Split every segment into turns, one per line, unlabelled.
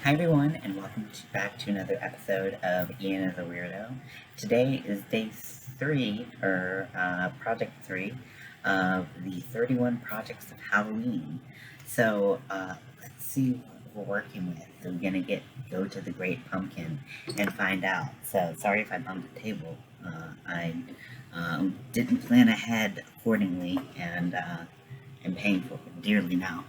Hi everyone, and welcome back to another episode of Ian as a Weirdo. Today is day 3, or project 3, of the 31 projects of Halloween. So, let's see what we're working with. So we're gonna go to the Great Pumpkin and find out. So, sorry if I bumped the table. I didn't plan ahead accordingly, and am paying for it dearly now.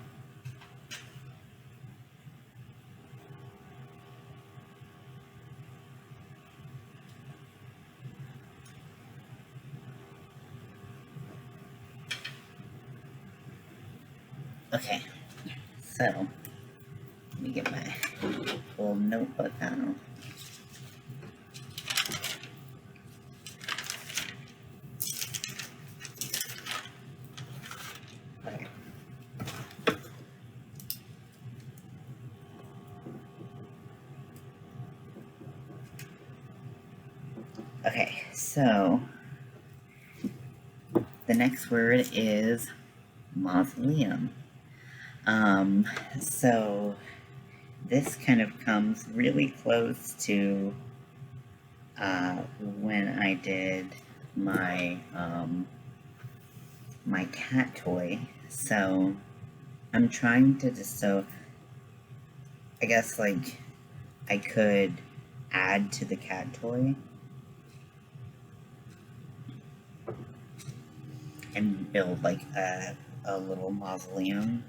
Okay, so let me get my little notebook out. Okay. Okay, so the next word is mausoleum. So this kind of comes really close to when I did my my cat toy. So I'm trying to I guess like I could add to the cat toy and build like a little mausoleum.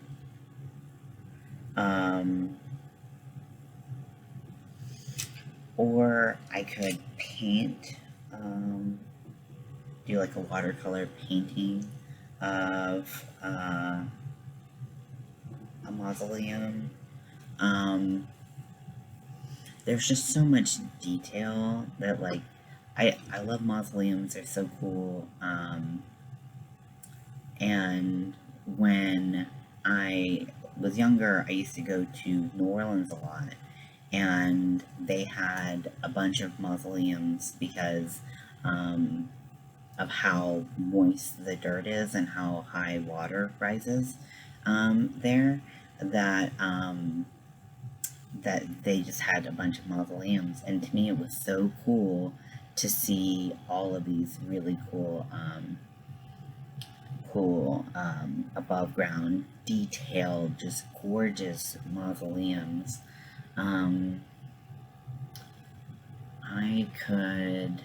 Or I could paint, do like a watercolor painting of a mausoleum. There's just so much detail that like I love mausoleums. They're so cool. And when I was younger, I used to go to New Orleans a lot, and they had a bunch of mausoleums because of how moist the dirt is and how high water rises there, that that they just had a bunch of mausoleums. And to me it was so cool to see all of these really cool above ground, detailed, just gorgeous mausoleums. I could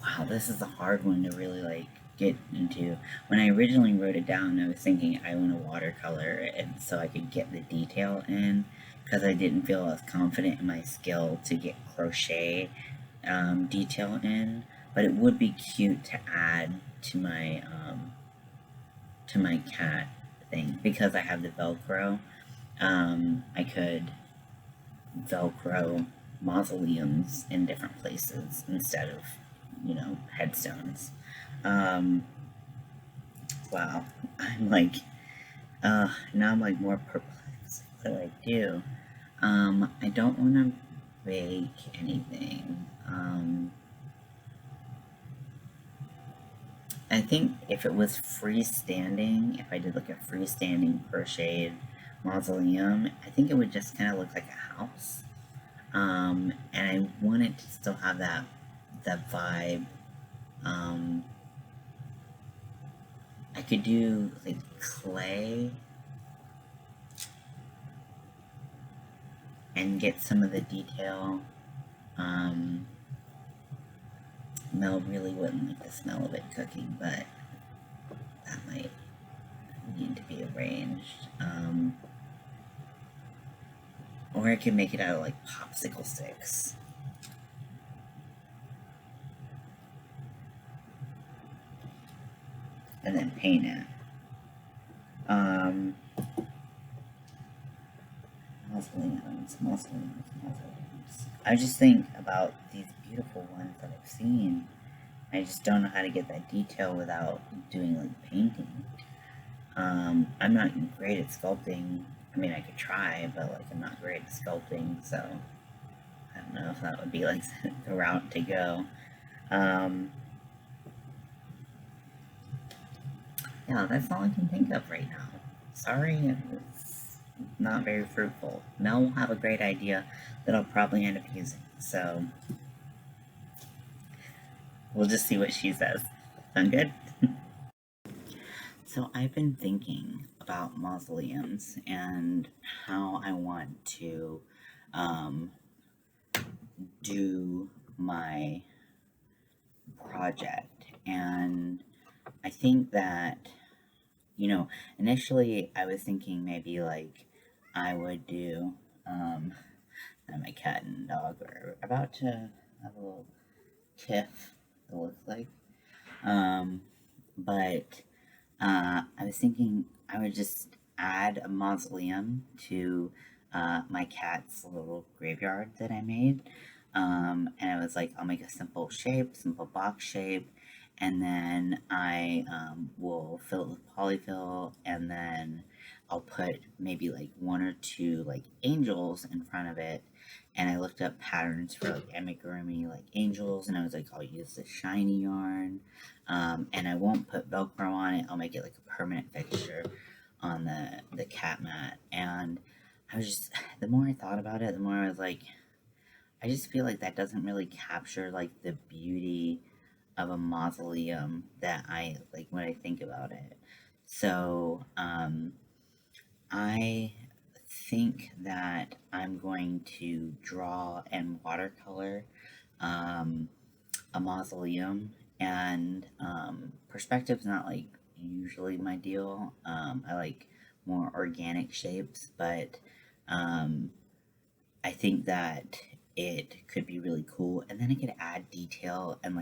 wow, this is a hard one to really like get into. When I originally wrote it down, I was thinking I want a watercolor, and so I could get the detail in, because I didn't feel as confident in my skill to get crochet detail in. But it would be cute to add to my cat thing, because I have the Velcro. I could Velcro mausoleums in different places instead of, headstones. Wow, I'm like, now I'm like more perplexed. What do I do? I don't want to bake anything. I think if it was freestanding, if I did like a freestanding crocheted mausoleum, I think it would just kind of look like a house. And I want it to still have that vibe. I could do like clay and get some of the detail. Mel really wouldn't like the smell of it cooking, but that might need to be arranged. Or I could make it out of like popsicle sticks. And then paint it. Mausoleums. I just think about these beautiful ones that I've seen. I just don't know how to get that detail without doing like painting. I'm not great at sculpting. I mean, I could try, but like I'm not great at sculpting, so I don't know if that would be like the route to go. Yeah, that's all I can think of right now. Sorry, it's not very fruitful. Mel will have a great idea that I'll probably end up using, so we'll just see what she says. Sound good? So I've been thinking about mausoleums and how I want to um, do my project. And I think that, initially I was thinking maybe like I would do, and my cat and dog are about to have a little tiff, it looks like. Um, but I was thinking I would just add a mausoleum to my cat's little graveyard that I made. And I was like, I'll make a simple shape, simple box shape, and then I will fill it with polyfill, and then I'll put maybe like one or two like angels in front of it. And I looked up patterns for like amigurumi, like angels, and I was like, I'll use the shiny yarn, and I won't put Velcro on it. I'll make it like a permanent fixture on the cat mat. And I was just, the more I thought about it, the more I was like, I just feel like that doesn't really capture like the beauty of a mausoleum that I like when I think about it. So, I think that I'm going to draw and watercolor um, a mausoleum, and perspective's not like usually my deal. I like more organic shapes, but um, I think that it could be really cool, and then I could add detail and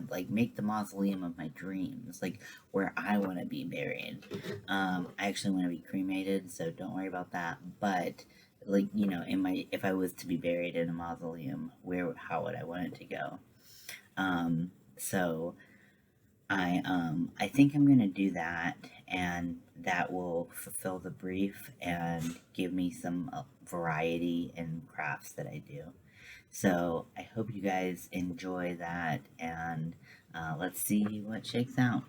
like make the mausoleum of my dreams, like where I want to be buried. I actually want to be cremated, so don't worry about that. But like in my if I was to be buried in a mausoleum, how would I want it to go? So I think I'm gonna do that, and that will fulfill the brief and give me some variety in crafts that I do. So I hope you guys enjoy that, and let's see what shakes out.